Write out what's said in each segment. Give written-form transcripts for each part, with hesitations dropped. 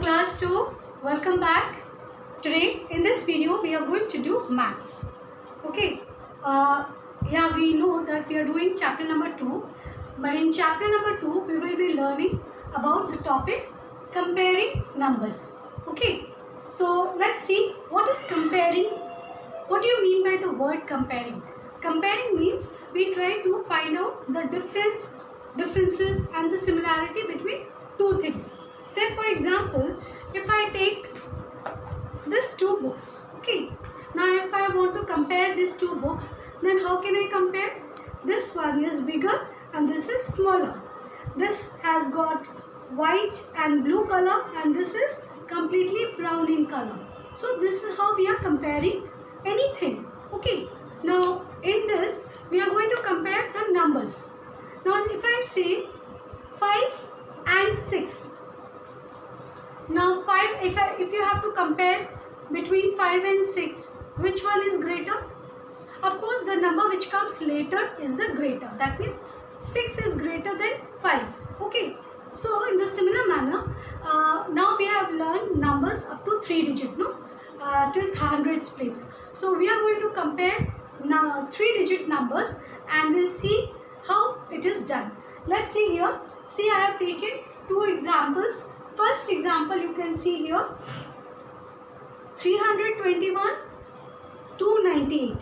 class 2, welcome back. Today in this video we are going to do maths. Okay, we know that we are doing chapter number 2, but in chapter number 2 we will be learning about the topics comparing numbers. Okay, so let's see what is comparing. What do you mean by the word comparing? Comparing means we try to find out the differences and the similarity between two things. Say for example, if I take these two books, okay, now if I want to compare these two books, then how can I compare? This one is bigger and this is smaller. This has got white and blue color and this is completely brown in color. So this is how we are comparing anything. Okay, now in this we are going to compare the numbers. Now if I say 5 and 6, now 5, if you have to compare between 5 and 6, which one is greater? Of course the number which comes later is the greater. That means 6 is greater than 5. Okay, so in the similar manner, now we have learned numbers up to 3 digit, no? Till hundreds place. So we are going to compare now 3 digit numbers and we'll see how it is done. Let's see here. See, I have taken 2 examples. First example you can see here, 321, 298.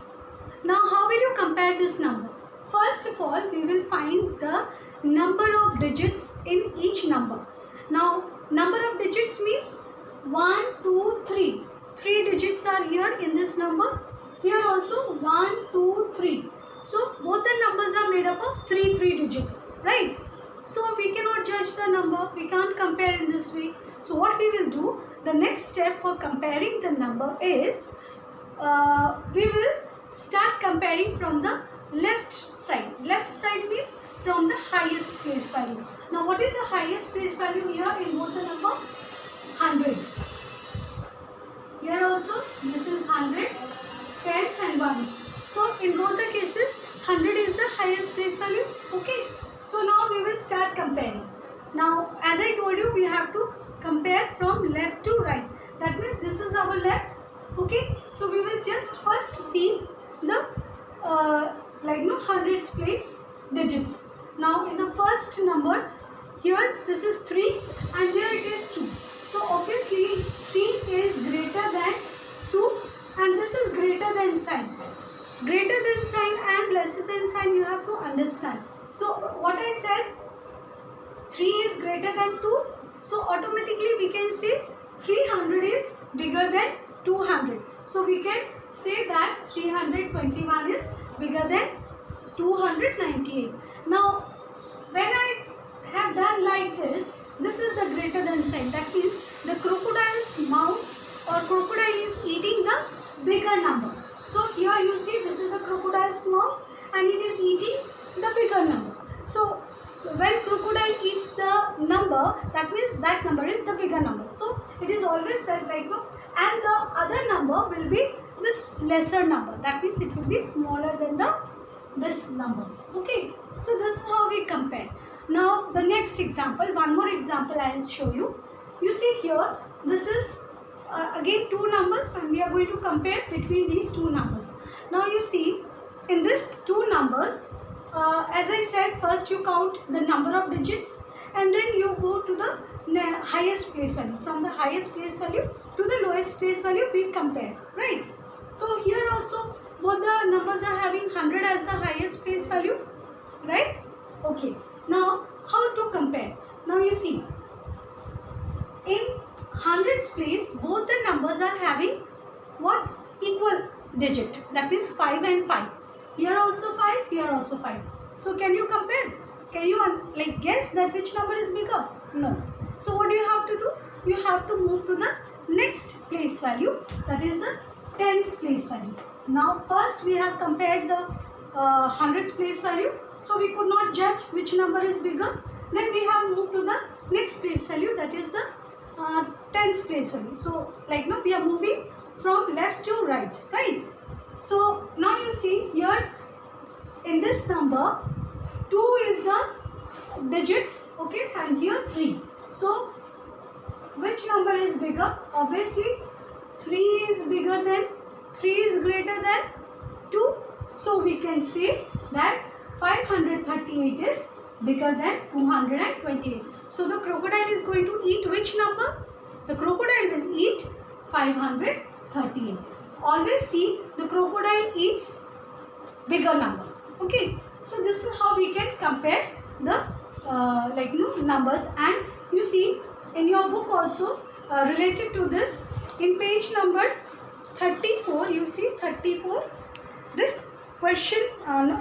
Now how will you compare this number? First of all, we will find the number of digits in each number. Now number of digits means 1, 2, 3. 3 digits are here in this number. Here also 1, 2, 3. So both the numbers are made up of 3 digits, right? So we cannot judge the number, we can't compare in this way. So what we will do, the next step for comparing the number is, we will start comparing from the left side. Left side means from the highest place value. Now what is the highest place value here in both the number? 100. Here also this is 100, tens and ones. So in both the cases 100 is the highest place value. Okay. So now we will start comparing. Now as I told you, we have to compare from left to right. That means this is our left. Okay. So we will just first see the hundreds place digits. Now in the first number, here this is 3 and here it is 2. So obviously 3 is greater than 2 and this is greater than sign. Greater than sign and lesser than sign you have to understand. So what I said, 3 is greater than 2. So automatically we can say 300 is bigger than 200. So we can say that 321 is bigger than 298. Now when I have done like this is the greater than sign. That means the crocodile's mouth or crocodile is eating the bigger number. So here you see this is the crocodile's mouth and it is eating the bigger number. So when crocodile eats the number, that means that number is the bigger number. So it is always said like no, and the other number will be this lesser number. That means it will be smaller than this number. Okay. So this is how we compare. Now the next example, one more example I will show you. You see here, this is again 2 numbers and we are going to compare between these 2 numbers. Now you see in this 2 numbers, as I said, first you count the number of digits and then you go to the highest place value. From the highest place value to the lowest place value we compare, right? So here also both the numbers are having 100 as the highest place value, right? Okay. Now how to compare? Now you see in hundreds place both the numbers are having what? Equal digit. That means 5 and 5. Here also 5, here also 5. So can you compare? Can you guess that which number is bigger? No. So what do you have to do? You have to move to the next place value, that is the tens place value. Now first we have compared the hundreds place value. So we could not judge which number is bigger. Then we have moved to the next place value, that is the tens place value. So we are moving from left to right, right? So now you see here in this number 2 is the digit, okay, and here 3. So which number is bigger? Obviously 3 is bigger than, 3 is greater than 2. So we can say that 538 is bigger than 228. So the crocodile is going to eat which number? The crocodile will eat 538. Always see the crocodile eats bigger number. Okay. So this is how we can compare the numbers. And you see in your book also related to this, in page number 34, you see 34, this question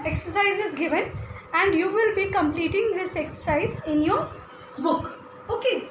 exercise is given and you will be completing this exercise in your book. Okay.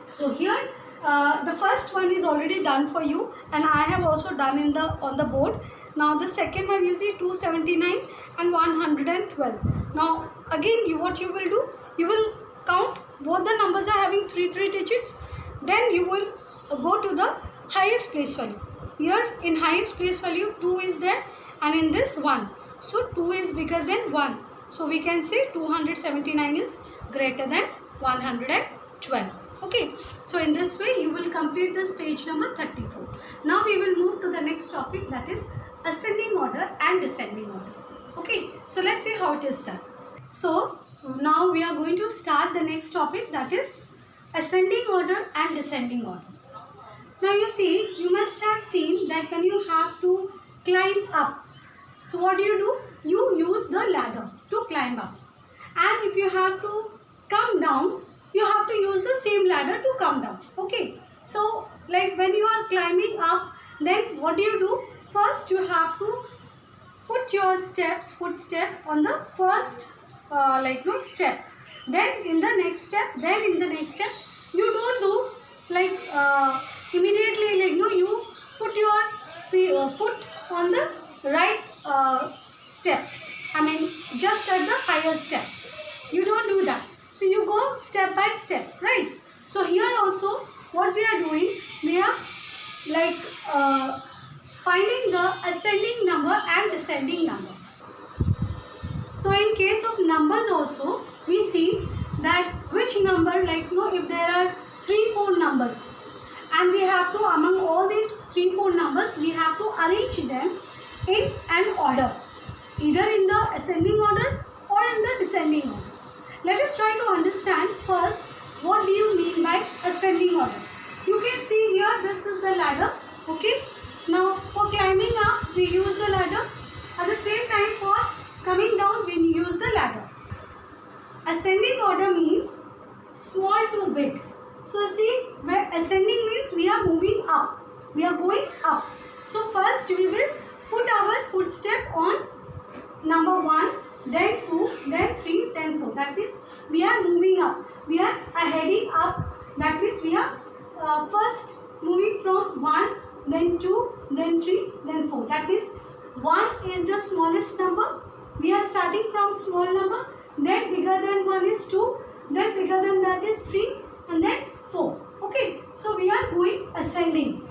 So here the first one is already done for you and I have also done on the board. Now the second one, you see 279 and 112. Now again what you will do, you will count both the numbers are having 3 digits. Then you will go to the highest place value. Here in highest place value 2 is there and in this 1. So 2 is bigger than 1. So we can say 279 is greater than 112. Okay. So in this way you will complete this page number 34. Now we will move to the next topic, that is ascending order and descending order. Okay. So let's see how it is done. So now we are going to start the next topic, that is ascending order and descending order. Now you see, you must have seen that when you have to climb up, so what do? You use the ladder to climb up. And if you have to come down, you have to use the same ladder to come down. Okay. So like when you are climbing up, then what do? First you have to put your footstep on the first step. Then in the next step, you don't do like immediately you put your foot on the right step. I mean just at the higher step. You don't do that. So you go step by step, right? So here also what we are doing, we are like finding the ascending number and descending number. So in case of numbers also, we see that which number, if there are 3-4 numbers and we have to, among all these 3-4 numbers, we have to arrange them in an order, either in the ascending order or in the descending order. Let us try to understand first what do you mean by ascending order. You can see here this is the ladder. Okay. Now for climbing up we use the ladder. At the same time for coming down we use the ladder. Ascending order means small to big. So see, where ascending means we are moving up. We are going up. So first we will put our footstep on number 1, then 2, then 3, then 4. That means we are moving up. We are heading up. That means we are first moving from 1, then 2, then 3, then 4. That means 1 is the smallest number. We are starting from small number. Then bigger than 1 is 2. Then bigger than that is 3. And then 4. Okay. So we are going ascending.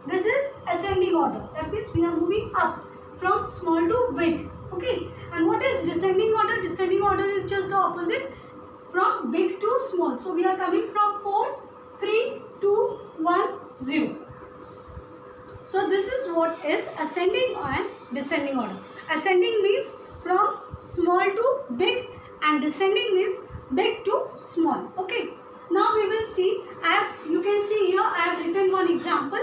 This is ascending order. That means we are moving up from small to big. Okay. And what is descending order? Descending order is just the opposite, from big to small. So we are coming from 4, 3, 2, 1, 0. So this is what is ascending and descending order. Ascending means from small to big and descending means big to small. Okay. Now we will see, you can see here I have written one example.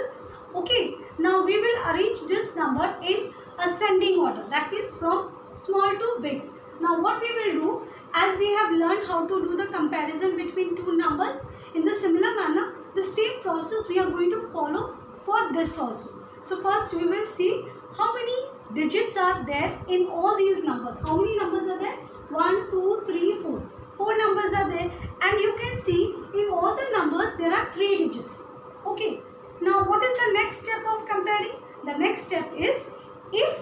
Okay. Now we will arrange this number in ascending order. That means from small to big. Now what we will do, as we have learned how to do the comparison between two numbers, in the similar manner, the same process we are going to follow for this also. So first we will see how many digits are there in all these numbers. How many numbers are there? 1, 2, 3, 4. 4 numbers are there, and you can see in all the numbers there are 3 digits. Okay. Now what is the next step of comparing? The next step is, if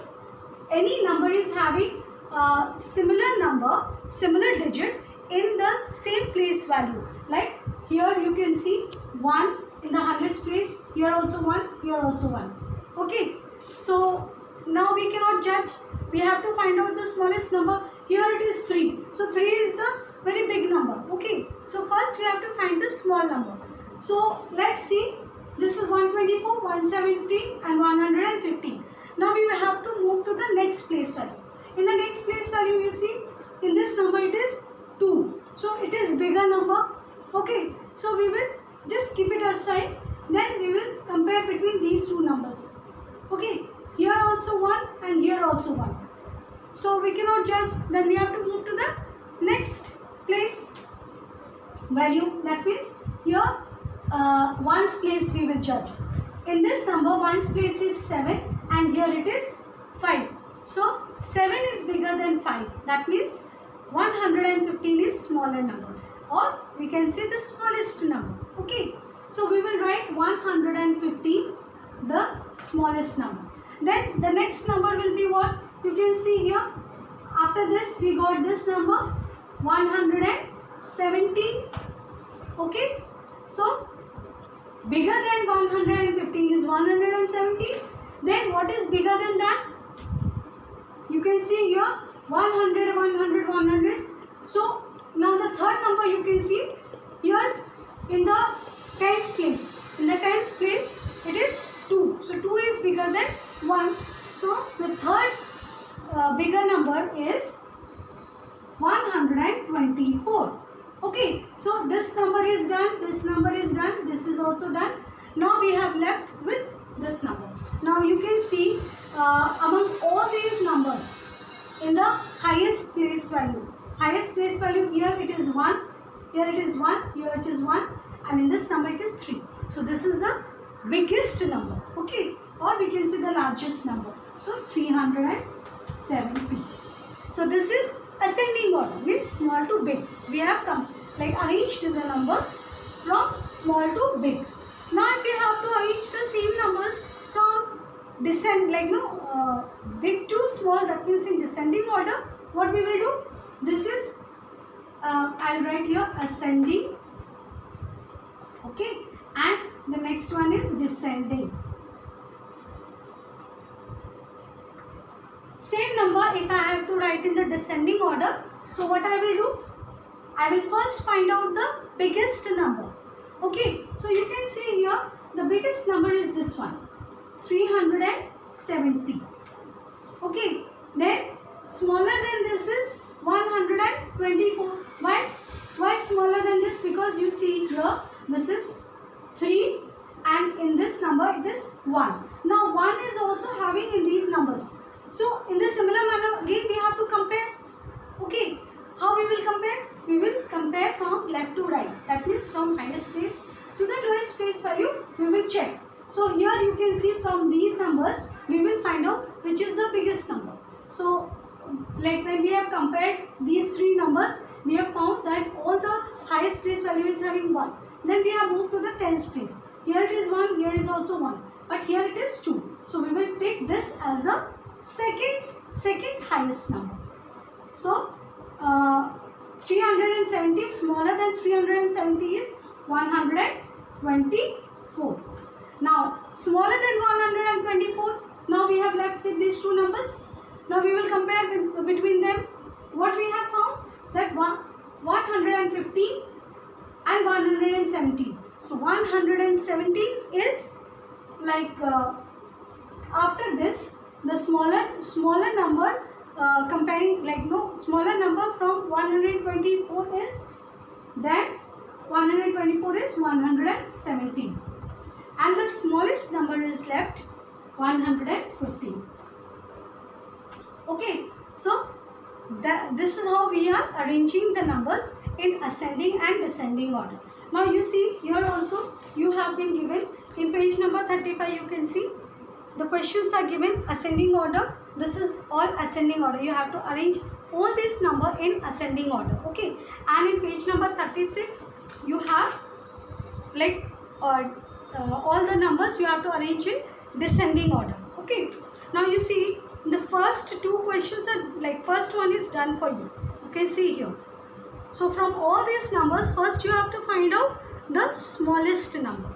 any number is having a similar number, similar digit in the same place value, like here you can see 1 in the hundreds place, here also 1, here also 1. Okay. So now we cannot judge. We have to find out the smallest number. Here it is 3. So 3 is the very big number. Okay. So first we have to find the small number. So let's see. This is 124, 117 and 115. Now we will have to move to the next place value. In the next place value, you see, in this number it is 2. So it is bigger number. Okay. So we will just keep it aside. Then we will compare between these two numbers. Okay. Here also 1 and here also 1. So we cannot judge. Then we have to move to the next place value. That means here ones place we will judge. In this number, ones place is 7 and here it is 5. So 7 is bigger than 5. That means 115 is smaller number, or we can say the smallest number. Okay. So we will write 115 the smallest number. Then the next number will be what? You can see here. After this we got this number 117. Okay. So bigger than 115 is 117. Then what is bigger than that? You can see here 100, 100, 100. So now the third number you can see here in the tens place. In the tens place it is 2. So 2 is bigger than 1. So the third bigger number is 124. Okay, so this number is done, this number is done, this is also done. Now we have left with this number. Now you can see among all these numbers, in the highest place value here it is 1, here it is 1, here it is 1, and in this number it is 3. So this is the biggest number, okay, or we can say the largest number. So 370. So this is ascending order, means small to big. We have arranged the number from small to big. Now if we have to arrange the same numbers from big to small, that means in descending order, what we will do? This is I'll write here ascending, okay, and the next one is descending. Same number if I have to write in the descending order. So what I will do? I will first find out the biggest number. Okay, so you can see here the biggest number is this one, 370. Okay, then smaller than this is 124. Why smaller than this? Because you see here this is 3 and in this number it is 1. Now 1 is also having in these numbers. So in the similar manner again we have to compare. Okay, how we will compare? We will compare from left to right. That means from highest place to the lowest place value we will check. So here you can see from these numbers we will find out which is the biggest number. So like when we have compared these three numbers, we have found that all the highest place value is having 1. Then we have moved to the tens place. Here it is 1, here is also 1. But here it is 2. So we will take this as the second highest number. So 370 smaller than 370 is 124. Now smaller than 124. Now we have left with these two numbers. Now we will compare between them. What we have found? That 115 and 117. So 117 is after this the smaller number comparing smaller number from 124 is then 124 is 117 and the smallest number is left 115. Okay, so this is how we are arranging the numbers in ascending and descending order. Now you see here also you have been given in page number 35, you can see the questions are given ascending order. This is all ascending order. You have to arrange all this number in ascending order. Okay, and in page number 36 you have all the numbers you have to arrange in descending order. Okay, now you see the first two questions are first one is done for you. You can see here. So from all these numbers, first you have to find out the smallest number,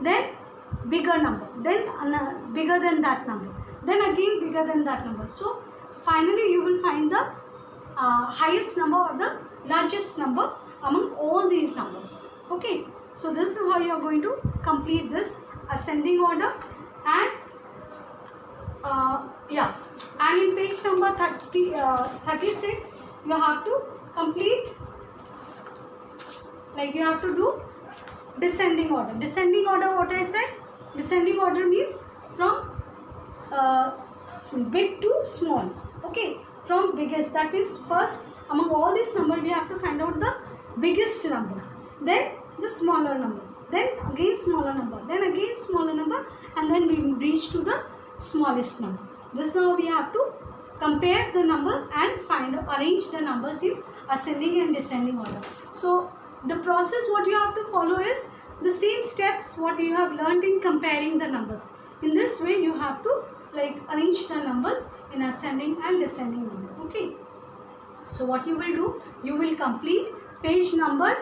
then bigger number, then bigger than that number, then again bigger than that number. So finally you will find the highest number or the largest number among all these numbers. Okay, So this is how you are going to complete this ascending order. And and in page number 36 you have to complete, like you have to do descending order. Descending order, what I said, descending order means from big to small. Okay, from biggest, that means first among all these numbers we have to find out the biggest number, then the smaller number, then again smaller number, then again smaller number, and then we reach to the smallest number. This is how we have to compare the number and arrange the numbers in ascending and descending order. So the process what you have to follow is the same steps what you have learned in comparing the numbers. In this way you have to like arrange the numbers in ascending and descending order. Okay, so what you will do, you will complete page number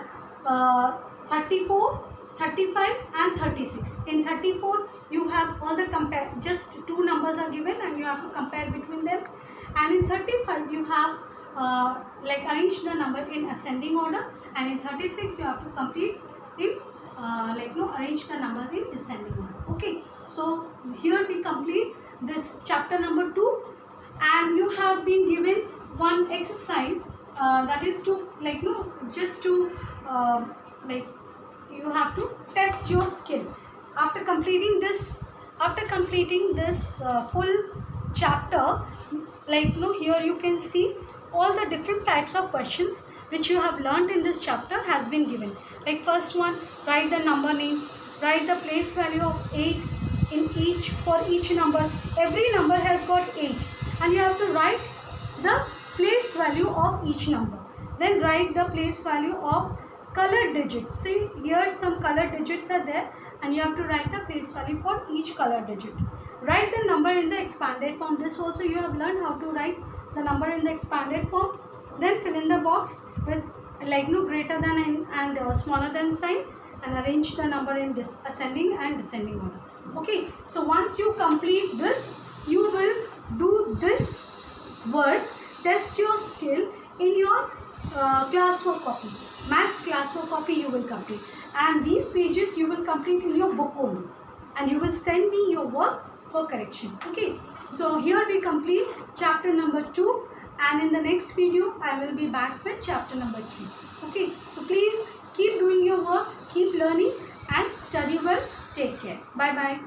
34, 35 and 36. In 34 you have all the just two numbers are given and you have to compare between them, and in 35 you have like arrange the number in ascending order, and in 36 you have to complete in arrange the numbers in descending order. Okay, so here we complete this chapter number 2, and you have been given one exercise that is to just to you have to test your skill. After completing this full chapter, here you can see all the different types of questions which you have learned in this chapter has been given. Like first one, write the number names, write the place value of 8 in each, for each number. Every number has got 8 and you have to write the place value of each number. Then write the place value of colored digits. See here some colored digits are there and you have to write the place value for each colored digit. Write the number in the expanded form. This also you have learned how to write the number in the expanded form. Then fill in the box with greater than and smaller than sign, and arrange the number in ascending and descending order. Okay, so once you complete this, you will do this work, test your skill in your classwork copy. Maths classwork copy you will complete, and these pages you will complete in your book only, and you will send me your work for correction. Okay, so here we complete chapter number 2, and in the next video I will be back with chapter number 3. Okay, so please keep doing your work, keep learning and study well. Take care. Bye bye.